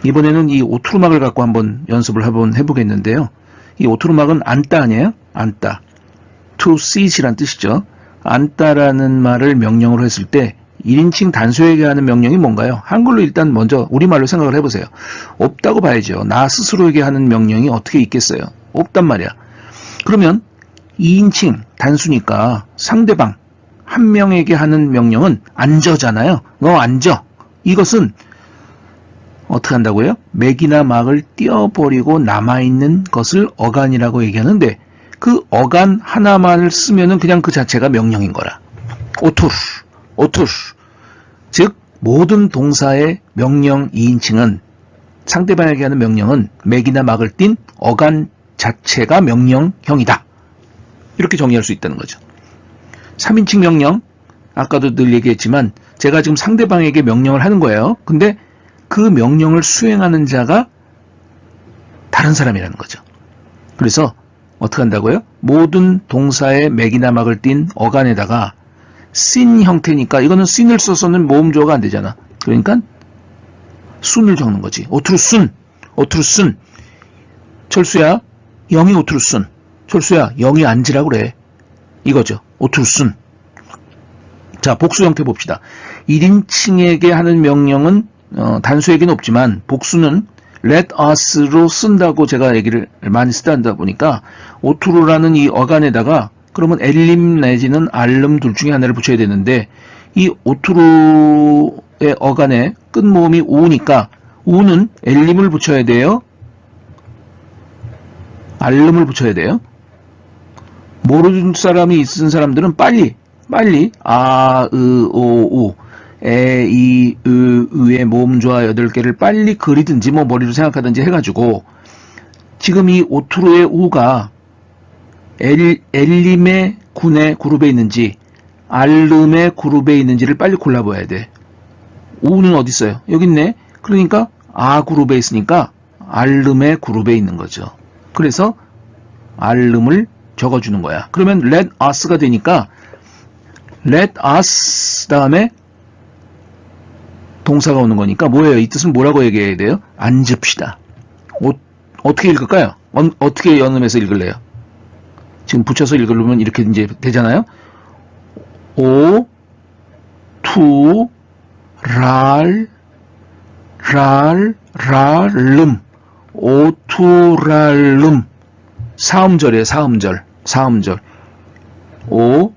이번에는 이 오투르막을 갖고 한번 연습을 해보겠는데요. 이 오투르막은 안따 아니에요? 안따. to sit이란 뜻이죠. 안따라는 말을 명령으로 했을 때 1인칭 단수에게 하는 명령이 뭔가요? 한글로 일단 먼저 우리말로 생각을 해보세요. 없다고 봐야죠. 나 스스로에게 하는 명령이 어떻게 있겠어요? 없단 말이야. 그러면 2인칭 단수니까 상대방 한 명에게 하는 명령은 앉아잖아요. 너 앉아. 이것은 어떻게 한다고요? 맥이나 막을 띄어버리고 남아있는 것을 어간이라고 얘기하는데 그 어간 하나만을 쓰면은 그냥 그 자체가 명령인 거라. 오투르. 즉 모든 동사의 명령 2인칭은 상대방에게 하는 명령은 맥이나 막을 띤 어간 자체가 명령형이다. 이렇게 정의할 수 있다는 거죠. 3인칭 명령, 아까도 늘 얘기했지만 제가 지금 상대방에게 명령을 하는 거예요. 근데 그 명령을 수행하는 자가 다른 사람이라는 거죠. 그래서 어떻게 한다고요? 모든 동사의 맥이나 막을 띤 어간에다가 sin 형태니까 이거는 sin을 써서는 모음조어가 안 되잖아. 그러니까 순을 적는 거지. 오투르순. 철수야, 영이 오투르순. 철수야, 영이 앉으라고 그래. 이거죠. 오투르순. 자, 복수 형태 봅시다. 1인칭에게 하는 명령은 단수에게는 없지만 복수는 let us로 쓴다고 제가 얘기를 많이 쓰다 보니까 오투르라는 이 어간에다가 그러면 엘림 내지는 알름 둘 중에 하나를 붙여야 되는데 이 오투르의 어간에 끝모음이 우니까 우는 엘림을 붙여야 돼요. 알름을 붙여야 돼요. 모르는 사람이 있은 사람들은 빨리 아, 오, 우 에, 이, 의의 모음조화 8개를 빨리 그리든지 뭐 머리로 생각하든지 해가지고 지금 이 오투르의 우가 엘림의 군의 그룹에 있는지 알름의 그룹에 있는지를 빨리 골라봐야 돼. 우는 어디 있어요? 여기 있네. 그러니까 아 그룹에 있으니까 알름의 그룹에 있는 거죠. 그래서 알름을 적어주는 거야. 그러면 let us가 되니까 let us 다음에 동사가 오는 거니까 뭐예요? 이 뜻은 뭐라고 얘기해야 돼요? 앉읍시다. 어떻게 읽을까요? 어떻게 연음해서 읽을래요? 지금 붙여서 읽으려면 이렇게 이제 되잖아요. 오, 투, 랄, 름. 오투랄름. 사음절이에요. 사음절. 오,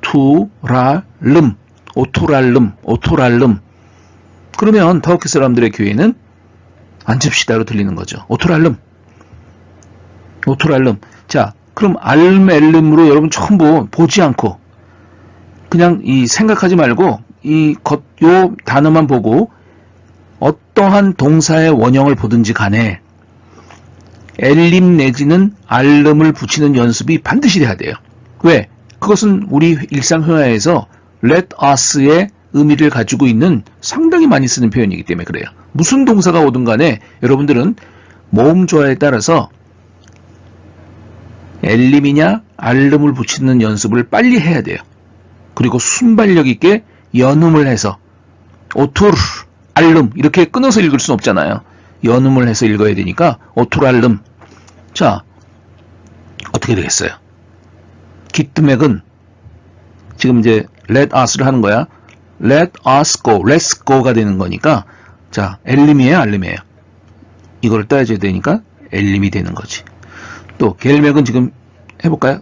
투, 랄름. 오투랄름. 그러면 터키 사람들의 교회는 앉읍시다로 들리는 거죠. 오투랄름. 자, 그럼 알름엘름으로 여러분 처음 보지 않고 그냥 이 생각하지 말고 요 단어만 보고 어떠한 동사의 원형을 보든지 간에 엘림 내지는 알름을 붙이는 연습이 반드시 돼야 돼요. 왜? 그것은 우리 일상회화에서 let us의 의미를 가지고 있는 상당히 많이 쓰는 표현이기 때문에 그래요. 무슨 동사가 오든 간에 여러분들은 모음조화에 따라서 엘림이냐 알름을 붙이는 연습을 빨리 해야 돼요. 그리고 순발력 있게 연음을 해서 오투르, 알름 이렇게 끊어서 읽을 수는 없잖아요. 연음을 해서 읽어야 되니까 오투르, 알름. 자, 어떻게 되겠어요? 기트맥은 지금 이제 let us를 하는 거야. let us go, let's go가 되는 거니까 자, 엘림이에요, 알림이에요? 이거를 따져야 되니까 엘림이 되는 거지. 또 겔맥은 지금 해볼까요?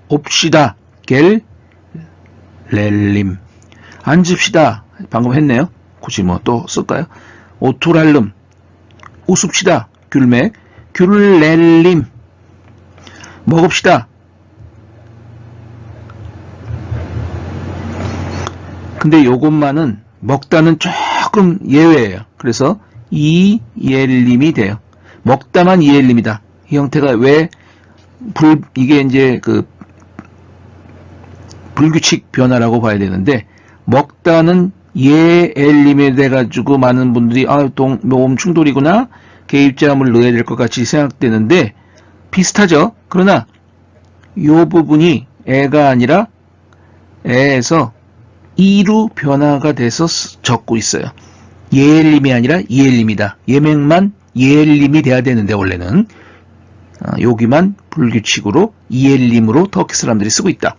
옵시다, 렐림. 앉읍시다, 방금 했네요. 굳이 뭐 또 쓸까요? 오투랄름. 웃읍시다, 귤맥, 귤렐림. 먹읍시다. 근데 요것만은 먹다는 조금 예외예요. 그래서 이엘림이 돼요. 먹다만 이엘림이다. 이 형태가 왜 이게 이제 그 불규칙 변화라고 봐야 되는데 먹다는 예엘림에 돼 가지고 많은 분들이 모음 충돌이구나. 개입자음을 넣어야 될 것 같이 생각되는데 비슷하죠. 그러나 요 부분이 애가 아니라 애에서 이로 변화가 돼서 적고 있어요. 예엘림이 아니라 이엘림이다. 예명만 예엘림이 돼야 되는데 원래는 여기만 불규칙으로 이엘림으로 터키 사람들이 쓰고 있다.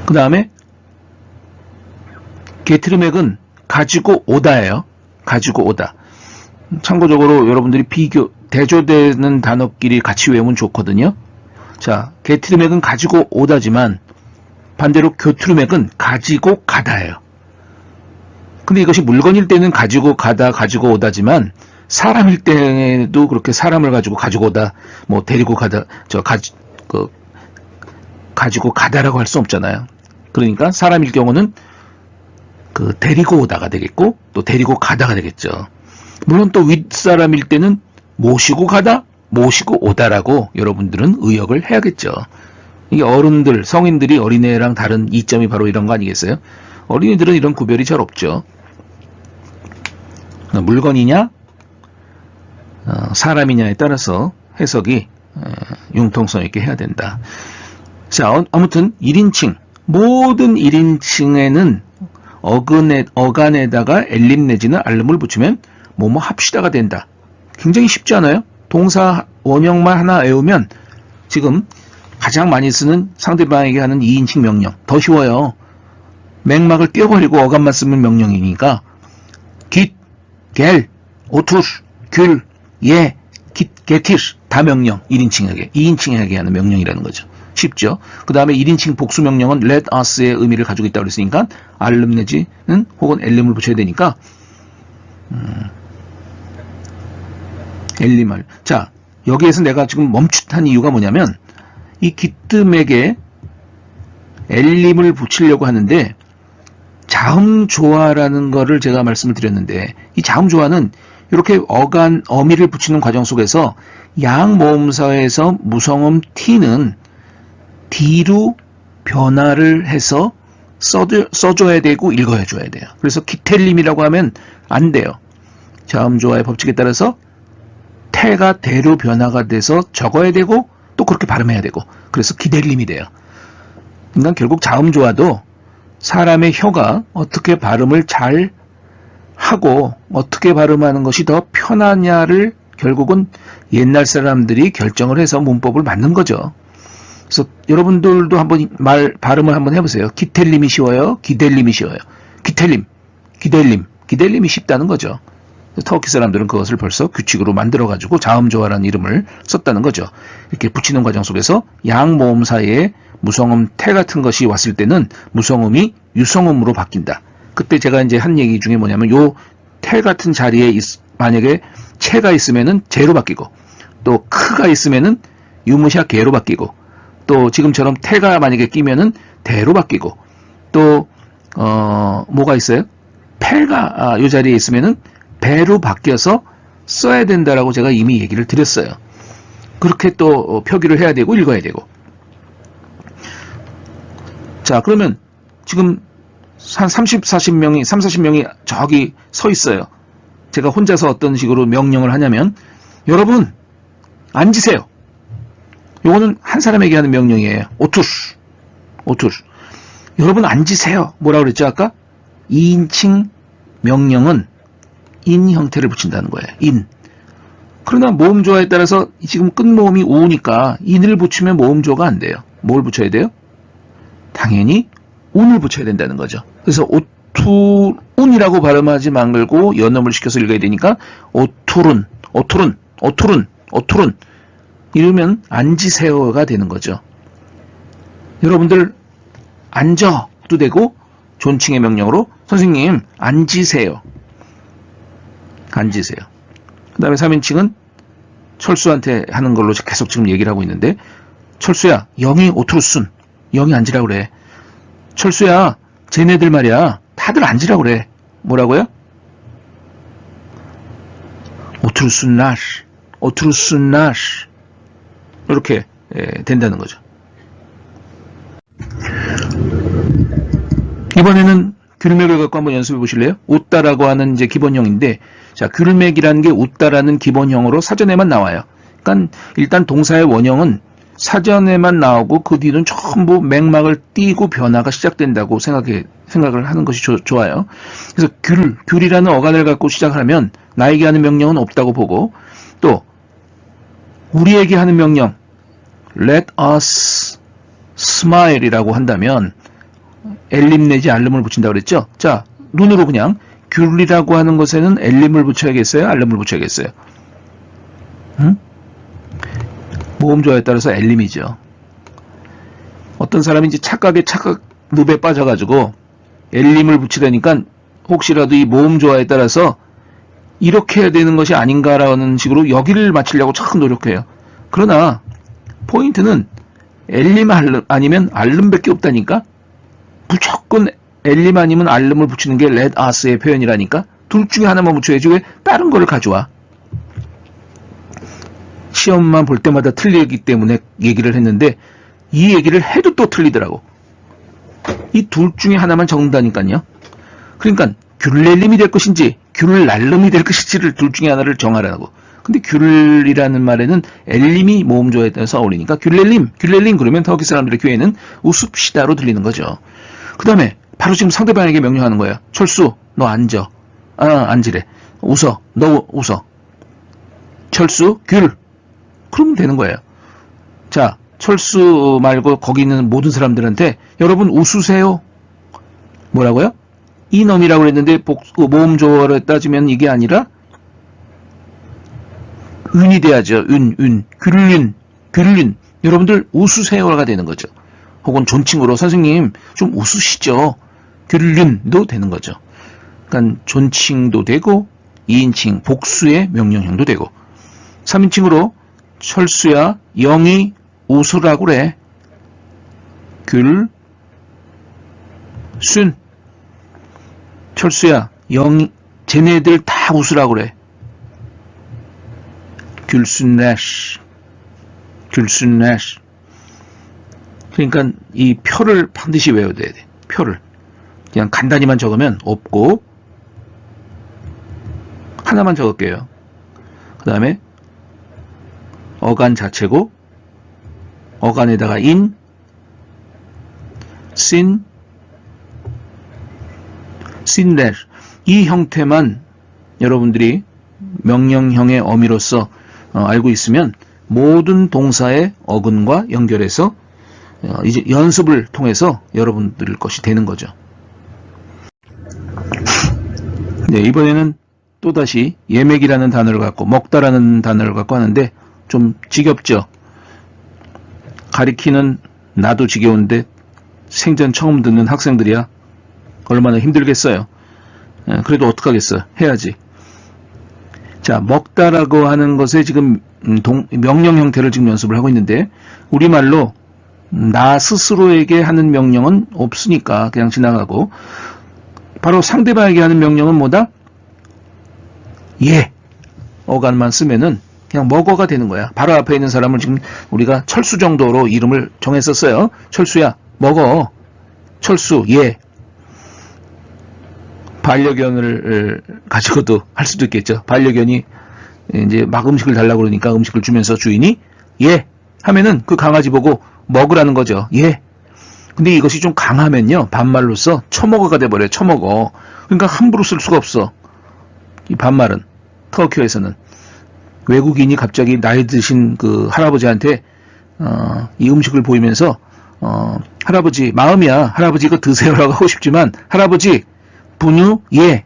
그 다음에 게트르맥은 가지고 오다예요. 가지고 오다. 참고적으로 여러분들이 대조되는 단어끼리 같이 외우면 좋거든요. 자, 게트르맥은 가지고 오다지만 반대로 교트르맥은 가지고 가다예요. 근데 이것이 물건일 때는 가지고 가다, 가지고 오다지만 사람일 때도 그렇게 사람을 가지고 오다, 뭐 데리고 가다, 가지고 가다라고 할 수 없잖아요. 그러니까 사람일 경우는 데리고 오다가 되겠고 또 데리고 가다가 되겠죠. 물론 또 윗사람일 때는 모시고 가다, 모시고 오다라고 여러분들은 의역을 해야겠죠. 이게 어른들, 성인들이 어린애랑 다른 이점이 바로 이런 거 아니겠어요? 어린이들은 이런 구별이 잘 없죠. 물건이냐 사람이냐에 따라서 해석이 융통성 있게 해야 된다. 자, 아무튼 1인칭, 모든 1인칭에는 어간에다가 엘림 내지는 알름을 붙이면 뭐뭐 합시다가 된다. 굉장히 쉽지 않아요? 동사 원형만 하나 외우면 지금 가장 많이 쓰는 상대방에게 하는 2인칭 명령. 더 쉬워요. 맥락을 떼어버리고 어간만 쓰면 명령이니까 깃, 겔, 오투스, 귤, 예, 깃, 게티스 다 명령. 1인칭에게, 2인칭에게 하는 명령이라는 거죠. 쉽죠? 그 다음에 1인칭 복수 명령은 let us의 의미를 가지고 있다고 그랬으니까 알름 내지는 혹은 엘림을 붙여야 되니까 엘림을. 자, 여기에서 내가 지금 멈칫한 이유가 뭐냐면 이 기뜸에게 엘림을 붙이려고 하는데 자음조화라는 거를 제가 말씀을 드렸는데 이 자음조화는 이렇게 어미를 붙이는 과정 속에서 양모음사에서 무성음 T는 D로 변화를 해서 써줘야 되고 읽어줘야 돼요. 그래서 기텔림이라고 하면 안 돼요. 자음조화의 법칙에 따라서 태가 대로 변화가 돼서 적어야 되고 또 그렇게 발음해야 되고 그래서 기델림이 돼요. 그러니까 결국 자음조화도 사람의 혀가 어떻게 발음을 잘 하고 어떻게 발음하는 것이 더 편하냐를 결국은 옛날 사람들이 결정을 해서 문법을 만든 거죠. 그래서 여러분들도 한번 발음을 한번 해보세요. 기텔림이 쉬워요? 기델림이 쉬워요? 기텔림, 기델림이 쉽다는 거죠. 터키 사람들은 그것을 벌써 규칙으로 만들어가지고 자음조화라는 이름을 썼다는 거죠. 이렇게 붙이는 과정 속에서 양모음 사이에 무성음 태 같은 것이 왔을 때는 무성음이 유성음으로 바뀐다. 그때 제가 이제 한 얘기 중에 뭐냐면 요 태 같은 자리에 만약에 체가 있으면은 제로 바뀌고 또 크가 있으면은 유무샤 개로 바뀌고 또 지금처럼 태가 만약에 끼면은 대로 바뀌고 또 뭐가 있어요? 패가 요 자리에 있으면은 배로 바뀌어서 써야 된다라고 제가 이미 얘기를 드렸어요. 그렇게 또 표기를 해야 되고 읽어야 되고. 자, 그러면 지금 한 40명이 저기 서 있어요. 제가 혼자서 어떤 식으로 명령을 하냐면 여러분 앉으세요. 요거는 한 사람에게 하는 명령이에요. 오투스. 여러분 앉으세요. 뭐라고 그랬죠 아까? 2인칭 명령은 인 형태를 붙인다는 거예요. 인. 그러나 모음조화에 따라서 지금 끝모음이 우니까 인을 붙이면 모음조화가 안 돼요. 뭘 붙여야 돼요? 당연히 운을 붙여야 된다는 거죠. 그래서 오투운이라고 발음하지 말고 연음을 시켜서 읽어야 되니까 오투룬 이러면 앉으세요가 되는 거죠. 여러분들 앉아도 되고 존칭의 명령으로 선생님 앉으세요. 그 다음에 3인칭은 철수한테 하는 걸로 계속 지금 얘기를 하고 있는데 철수야 영이 오투루순 영이 앉으라고 그래. 철수야 쟤네들 말이야 다들 앉으라고 그래. 뭐라고요? 오투루순 나시 이렇게 된다는 거죠. 이번에는 귤맥을 갖고 한번 연습해 보실래요? 웃다라고 하는 이제 기본형인데, 자, 귤맥이라는 게 웃다라는 기본형으로 사전에만 나와요. 그러니까 일단 동사의 원형은 사전에만 나오고 그 뒤는 전부 맥락을 띄고 변화가 시작된다고 생각을 하는 것이 좋아요. 그래서 귤이라는 어간을 갖고 시작을 하면 나에게 하는 명령은 없다고 보고, 또 우리에게 하는 명령 let us smile이라고 한다면 엘림 내지 알름을 붙인다고 그랬죠. 자, 눈으로 그냥 귤이라고 하는 것에는 엘림을 붙여야겠어요? 알름을 붙여야겠어요? 모음조화에 따라서 엘림이죠. 어떤 사람이 이제 착각 늪에 빠져가지고 엘림을 붙이려니까 혹시라도 이 모음조화에 따라서 이렇게 해야 되는 것이 아닌가라는 식으로 여기를 맞추려고 참 노력해요. 그러나 포인트는 엘림 아니면 알름밖에 없다니까. 무조건 엘림 아니면 알름을 붙이는 게 let us의 표현이라니까. 둘 중에 하나만 붙여야지 왜 다른 거를 가져와. 시험만 볼 때마다 틀리기 때문에 얘기를 했는데 이 얘기를 해도 또 틀리더라고. 이 둘 중에 하나만 적는다니까요. 그러니까 귤렐림이 될 것인지 귤날름이 될 것인지를 둘 중에 하나를 정하라고. 근데 귤이라는 말에는 엘림이 모음조에 따라서 어울리니까 귤렐림 그러면 터키 사람들의 교회는 웃읍시다로 들리는 거죠. 그 다음에 바로 지금 상대방에게 명령하는 거예요. 철수, 너 앉아. 앉으래. 웃어, 너 웃어. 철수, 귤. 그러면 되는 거예요. 자, 철수 말고 거기 있는 모든 사람들한테 여러분 웃으세요. 뭐라고요? 이놈이라고 그랬는데 모음조어로 따지면 이게 아니라 은이 돼야죠. 귤륜. 여러분들 웃으세요가 되는 거죠. 혹은 존칭으로 선생님 좀 웃으시죠. 귤륜도 되는 거죠. 그러니까 존칭도 되고 2인칭 복수의 명령형도 되고 3인칭으로 철수야 영이 웃으라고 그래. 귤순 철수야 영이 쟤네들 다 웃으라고 그래. 귤순래쉬 그러니까 이 표를 반드시 외워야 돼. 표를 그냥 간단히만 적으면 없고 하나만 적을게요. 그 다음에 어간 자체고 어간에다가 in, sinler 이 형태만 여러분들이 명령형의 어미로서 알고 있으면 모든 동사의 어근과 연결해서 이제 연습을 통해서 여러분들 것이 되는 거죠. 네, 이번에는 또다시 예맥이라는 단어를 갖고 먹다라는 단어를 갖고 하는데 좀 지겹죠. 가리키는 나도 지겨운데 생전 처음 듣는 학생들이야 얼마나 힘들겠어요. 그래도 어떡하겠어. 해야지. 자, 먹다라고 하는 것에 지금 명령 형태를 지금 연습을 하고 있는데 우리말로 나 스스로에게 하는 명령은 없으니까 그냥 지나가고 바로 상대방에게 하는 명령은 뭐다? 예. 어간만 쓰면은 그냥 먹어가 되는 거야. 바로 앞에 있는 사람을 지금 우리가 철수 정도로 이름을 정했었어요. 철수야, 먹어. 철수, 예. 반려견을 가지고도 할 수도 있겠죠. 반려견이 이제 막 음식을 달라고 그러니까 음식을 주면서 주인이 예 하면은 그 강아지 보고 먹으라는 거죠. 예. 근데 이것이 좀 강하면요 반말로써 처먹어가 돼버려요. 처먹어. 그러니까 함부로 쓸 수가 없어. 이 반말은 터키어에서는 외국인이 갑자기 나이 드신 그 할아버지한테 이 음식을 보이면서 할아버지 마음이야. 할아버지 이거 드세요라고 하고 싶지만 할아버지 분유 예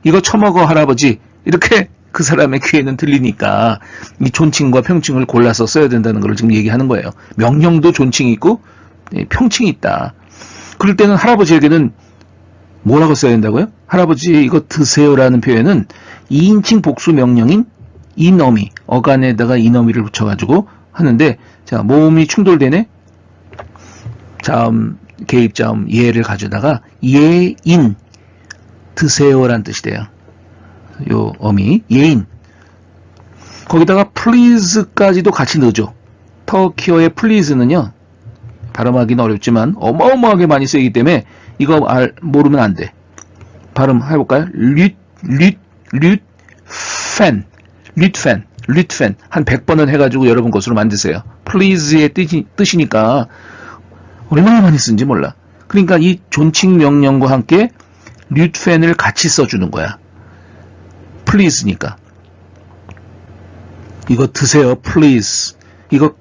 이거 처먹어 할아버지 이렇게 그 사람의 귀에는 들리니까 이 존칭과 평칭을 골라서 써야 된다는 걸 지금 얘기하는 거예요. 명령도 존칭이 있고 평칭이 있다. 그럴 때는 할아버지에게는 뭐라고 써야 된다고요? 할아버지 이거 드세요라는 표현은 2인칭 복수 명령인 이너미 어간에다가 이너미를 붙여가지고 하는데 자 모음이 충돌되네. 자음 개입자음 예를 가져다가 예인 드세요란 뜻이 돼요. 요 어미 예인 거기다가 please까지도 같이 넣어줘. 터키어의 please는요 발음하기는 어렵지만 어마어마하게 많이 쓰이기 때문에 이거 모르면 안 돼. 발음 해볼까요? 류펜 류트펜 한 100번은 해가지고 여러분 것으로 만드세요. please의 뜻이니까 얼마나 많이 쓴지 몰라. 그러니까 이 존칭 명령과 함께 류트펜을 같이 써주는 거야. please니까. 이거 드세요, please. 이거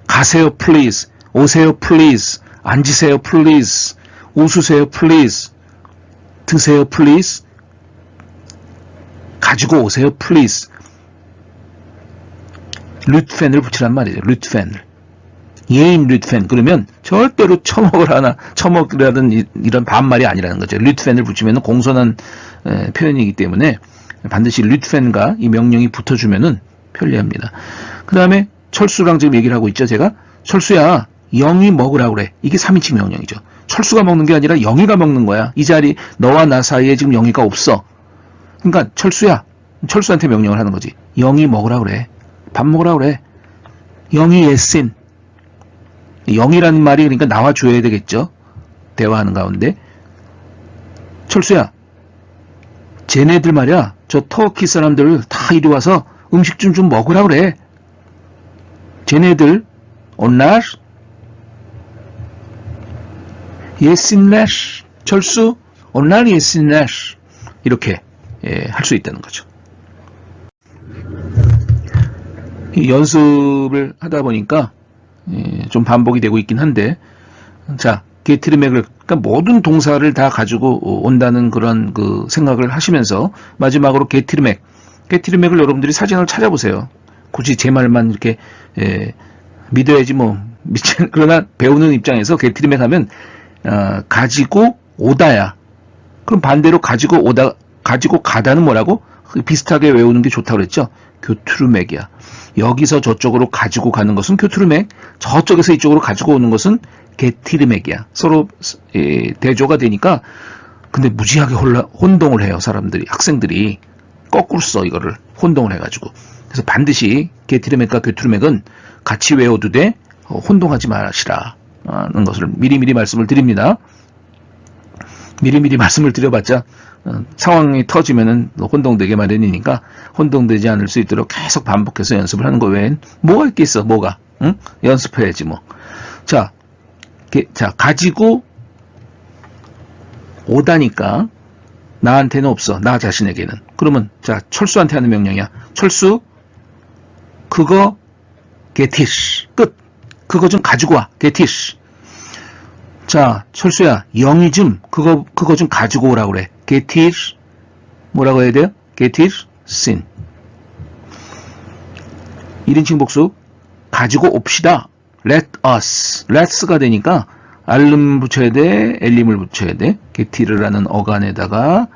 가세요, please. 오세요, please. 앉으세요, please. 웃으세요, please. 드세요, please. 가지고 오세요, please. 류트펜을 붙이란 말이죠. 류트펜을. 예인 류트펜. 그러면 절대로 처먹으라는 이런 반말이 아니라는 거죠. 류트펜을 붙이면 공손한 표현이기 때문에 반드시 류트펜과 이 명령이 붙어주면은 편리합니다. 그 다음에 철수랑 지금 얘기를 하고 있죠. 제가 철수야 영희 먹으라고 그래. 이게 3인칭 명령이죠. 철수가 먹는 게 아니라 영희가 먹는 거야. 이 자리 너와 나 사이에 지금 영희가 없어. 그러니까 철수야 철수한테 명령을 하는 거지. 영희 먹으라고 그래. 밥 먹으라고 그래. 영희 예신. 영희라는 말이 그러니까 나와줘야 되겠죠. 대화하는 가운데. 철수야 쟤네들 말이야. 저 터키 사람들 다 이리 와서 음식 좀 먹으라고 그래. 쟤네들 온날 예신날 철수 온날 예신날 이렇게 할 수 있다는 거죠. 이 연습을 하다 보니까 좀 반복이 되고 있긴 한데, 자 게트리맥을 그러니까 모든 동사를 다 가지고 온다는 그런 그 생각을 하시면서 마지막으로 게트리맥을 여러분들이 사진을 찾아보세요. 굳이 제 말만 이렇게 믿어야지 뭐 그러나 배우는 입장에서 게트리맥 하면 가지고 오다야. 그럼 반대로 가지고 가다는 뭐라고? 비슷하게 외우는 게 좋다고 그랬죠. 교투르맥이야. 여기서 저쪽으로 가지고 가는 것은 교투르맥, 저쪽에서 이쪽으로 가지고 오는 것은 게티르맥이야. 서로 대조가 되니까. 근데 무지하게 혼동을 해요. 사람들이, 학생들이 거꾸로 써 이거를 혼동을 해가지고. 그래서 반드시 게티르맥과 교투르맥은 같이 외워도 돼. 혼동하지 마시라는 것을 미리미리 말씀을 드립니다. 미리미리 말씀을 드려봤자 상황이 터지면은 혼동되게 마련이니까 혼동되지 않을 수 있도록 계속 반복해서 연습을 하는 거 외엔 뭐가 있겠어, 뭐가. 응? 연습해야지 뭐. 자, 가지고 오다니까 나한테는 없어. 나 자신에게는. 그러면 자, 철수한테 하는 명령이야. 철수 그거 게티시 끝. 그거 좀 가지고 와. 게티시. 자, 철수야, 영희 좀 그거 좀 가지고 오라고 그래. 게티시. 뭐라고 해야 돼요? 게티시 신. 1인칭 복수. 가지고 옵시다. let us. let's가 되니까 알름 붙여야 돼, 엘림을 붙여야 돼. 게티르라는 어간에다가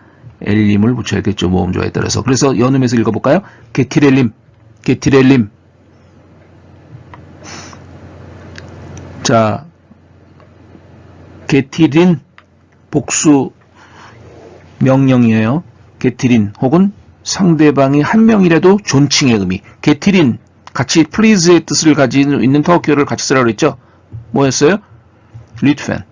엘림을 붙여야겠죠. 모음조에 따라서. 그래서 연음해서 읽어볼까요? 게티렐림. 게티렐림. 자, 게티린 복수 명령이에요. 게티린 혹은 상대방이 한 명이라도 존칭의 의미. 게티린 같이 please의 뜻을 가지고 있는 터키어를 같이 쓰라고 그랬죠. 뭐였어요? 류트펜,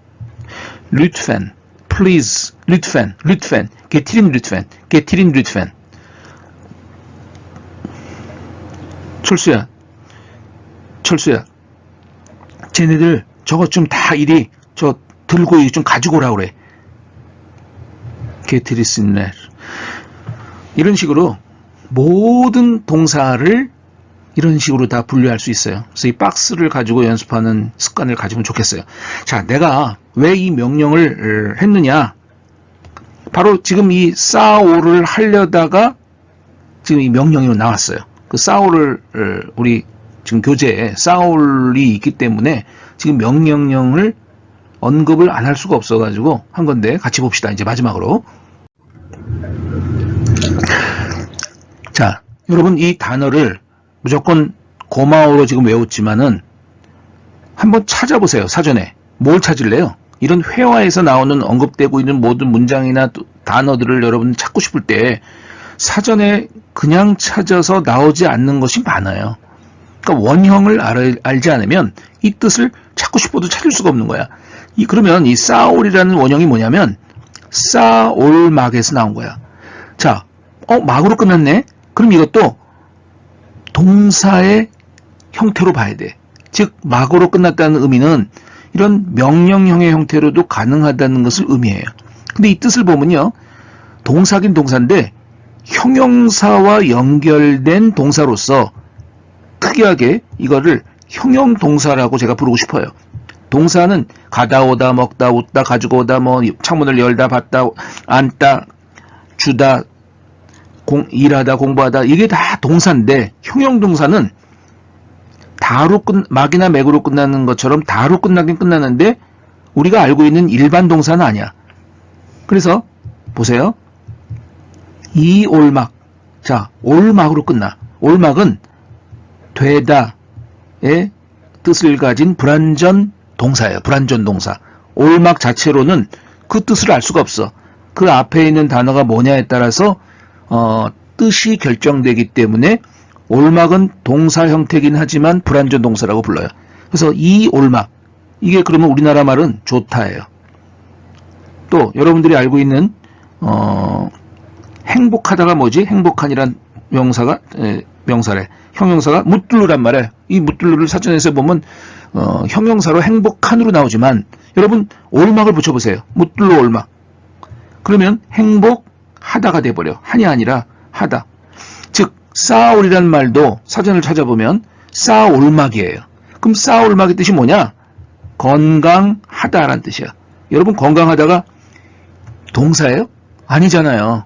류트펜, please, 류트펜, 류트펜, 게티린 류트펜, 게티린 류트펜. 철수야, 철수야. 쟤네들 저것 좀 다 이리 저 들고 좀 가지고 오라고 그래. 게티리스네. 이런 식으로 모든 동사를 이런 식으로 다 분류할 수 있어요. 그래서 이 박스를 가지고 연습하는 습관을 가지면 좋겠어요. 자, 내가 왜 이 명령을 했느냐? 바로 지금 이 싸오를 하려다가 지금 이 명령이 나왔어요. 그 싸오를 우리 지금 교재에 싸올이 있기 때문에 지금 명령령을 언급을 안 할 수가 없어가지고 한 건데 같이 봅시다. 이제 마지막으로. 자, 여러분 이 단어를 무조건 고마워로 지금 외웠지만은 한번 찾아보세요. 사전에. 뭘 찾을래요? 이런 회화에서 나오는 언급되고 있는 모든 문장이나 단어들을 여러분 찾고 싶을 때 사전에 그냥 찾아서 나오지 않는 것이 많아요. 그러니까 원형을 알지 않으면 이 뜻을 찾고 싶어도 찾을 수가 없는 거야. 그러면 이 싸올이라는 원형이 뭐냐면 싸올막에서 나온 거야. 자, 막으로 끝났네? 그럼 이것도 동사의 형태로 봐야 돼. 즉 막으로 끝났다는 의미는 이런 명령형의 형태로도 가능하다는 것을 의미해요. 근데 이 뜻을 보면요. 동사긴 동사인데 형용사와 연결된 동사로서 특이하게 이거를 형용동사라고 제가 부르고 싶어요. 동사는 가다 오다 먹다 웃다 가지고 오다 뭐 창문을 열다 받다 앉다 주다 일하다 공부하다 이게 다 동사인데 형용동사는 다로 막이나 맥으로 끝나는 것처럼 다로 끝나긴 끝나는데 우리가 알고 있는 일반 동사는 아니야. 그래서 보세요. 이 올막. 자, 올막으로 끝나. 올막은 되다의 뜻을 가진 불완전 동사예요. 불완전 동사. 올막 자체로는 그 뜻을 알 수가 없어. 그 앞에 있는 단어가 뭐냐에 따라서 뜻이 결정되기 때문에 올막은 동사 형태긴 하지만 불완전 동사라고 불러요. 그래서 이 올막. 이게 그러면 우리나라 말은 좋다예요. 또 여러분들이 알고 있는 행복하다가 뭐지? 행복한이란 명사래. 형용사가 묻들루란 말이에요. 이 묻들루를 사전에서 보면 형용사로 행복한으로 나오지만 여러분 올막을 붙여보세요. 묻들루 올막. 그러면 행복하다가 돼버려. 한이 아니라 하다. 즉 싸올이란 말도 사전을 찾아보면 싸올막이에요. 그럼 싸올막의 뜻이 뭐냐? 건강하다라는 뜻이야. 여러분 건강하다가 동사예요? 아니잖아요.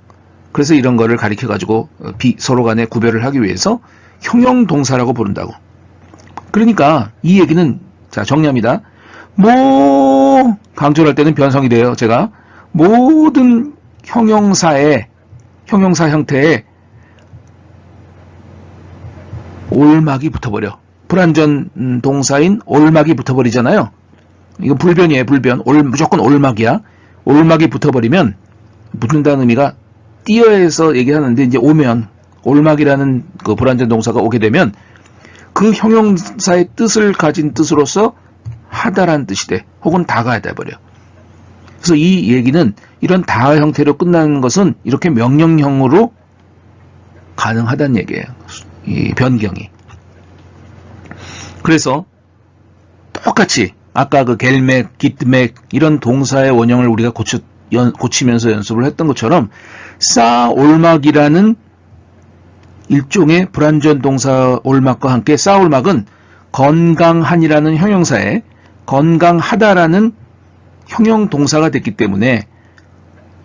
그래서 이런 거를 가리켜가지고 서로 간에 구별을 하기 위해서 형용동사라고 부른다고. 그러니까 이 얘기는 자 정리합니다. 강조를 할 때는 변성이 돼요. 제가 모든 형용사 형태에 올막이 붙어버려. 불완전 동사인 올막이 붙어버리잖아요. 이거 불변이에요. 불변. 무조건 올막이야. 올막이 붙어버리면 붙는다는 의미가 띄어에서 얘기하는데 이제 오면 올막이라는 그 불완전 동사가 오게 되면 그 형용사의 뜻을 가진 뜻으로서 하다라는 뜻이 돼. 혹은 다가 돼버려. 그래서 이 얘기는 이런 다 형태로 끝나는 것은 이렇게 명령형으로 가능하다는 얘기예요. 이 변경이. 그래서 똑같이 아까 그 겔맥, 깃맥 이런 동사의 원형을 우리가 고치면서 연습을 했던 것처럼 싸올막이라는 일종의 불완전 동사 올막과 함께 싸올막은 건강한이라는 형용사에 건강하다라는 형용 동사가 됐기 때문에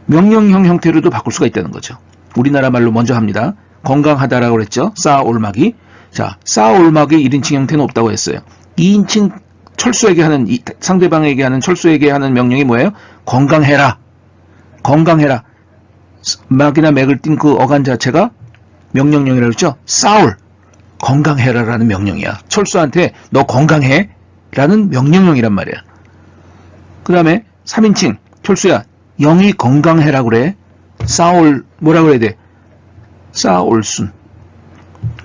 명령형 형태로도 바꿀 수가 있다는 거죠. 우리나라 말로 먼저 합니다. 건강하다라고 그랬죠. 싸올막이. 자, 싸올막의 1인칭 형태는 없다고 했어요. 2인칭 철수에게 하는 상대방에게 하는 철수에게 하는 명령이 뭐예요? 건강해라. 건강해라. 막이나 맥을 띈 그 어간 자체가 명령형이라고 했죠. 싸울. 건강해라라는 명령이야. 철수한테 너 건강해? 라는 명령형이란 말이야. 그 다음에 3인칭 철수야. 영이 건강해라 그래. 싸울 뭐라 그래야 돼? 싸올순.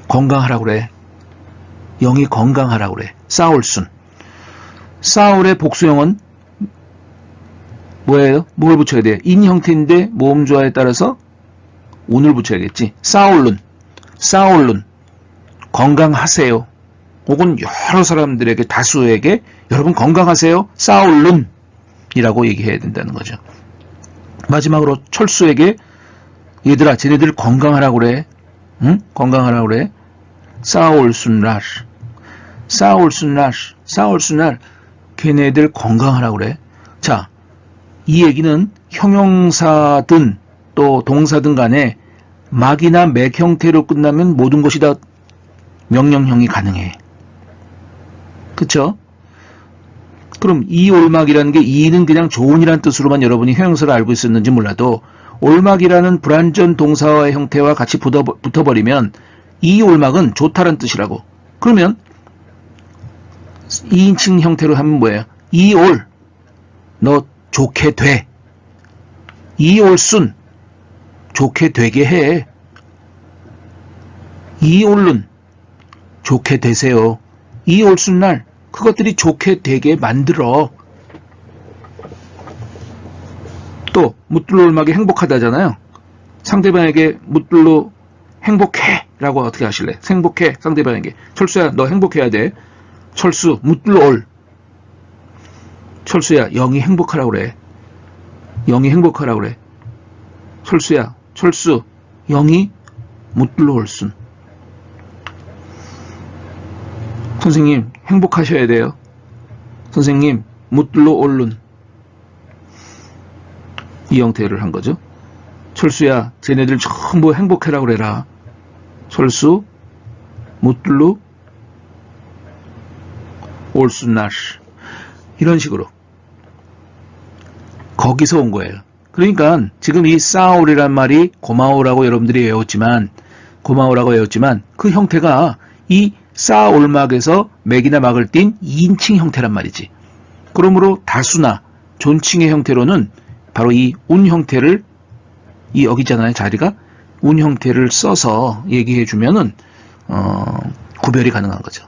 건강하라 그래. 영이 건강하라 그래. 싸올순. 싸울의 복수형은 뭐예요? 뭘 붙여야 돼? 인 형태인데 모음조화에 따라서 운을 붙여야겠지. 싸올룬. 싸올룬. 건강하세요. 혹은 여러 사람들에게 다수에게 여러분 건강하세요. 싸올룬 이라고 얘기해야 된다는 거죠. 마지막으로 철수에게 얘들아 쟤네들 건강하라고 그래. 응? 건강하라고 그래. 싸올순날. 싸올순날. 싸올순날. 걔네들 건강하라고 그래. 자, 이 얘기는 형용사든 또 동사든 간에 막이나 맥 형태로 끝나면 모든 것이 다 명령형이 가능해. 그쵸? 그럼 이 올막이라는 게 이는 그냥 좋은이란 뜻으로만 여러분이 형용사를 알고 있었는지 몰라도 올막이라는 불완전 동사의 형태와 같이 붙어버리면 이 올막은 좋다란 뜻이라고. 그러면 2인칭 형태로 하면 뭐예요? 이 올, 너 좋게 돼. 이 올순, 좋게 되게 해. 이 올룬, 좋게 되세요. 이 올순날, 그것들이 좋게 되게 만들어. 또 묻들로 올막이 행복하다잖아요. 상대방에게 묻들로 행복해 라고 어떻게 하실래? 행복해 상대방에게. 철수야 너 행복해야 돼. 철수 묻들올. 철수야 영이 행복하라고 그래. 영이 행복하라고 그래. 철수야 철수 영이 묻들올순. 선생님 행복하셔야 돼요. 선생님 묻들올룬. 이 형태를 한 거죠. 철수야 쟤네들 전부 행복해라고 그래라. 철수 묻들루 올순나시. 이런 식으로 거기서 온 거예요. 그러니까 지금 이 싸울이란 말이 고마워라고 여러분들이 외웠지만 그 형태가 이 싸올막에서 맥이나 막을 띤 2인칭 형태란 말이지. 그러므로 다수나 존칭의 형태로는 바로 이 운 형태를 이 여기잖아요 자리가 운 형태를 써서 얘기해 주면은 구별이 가능한 거죠.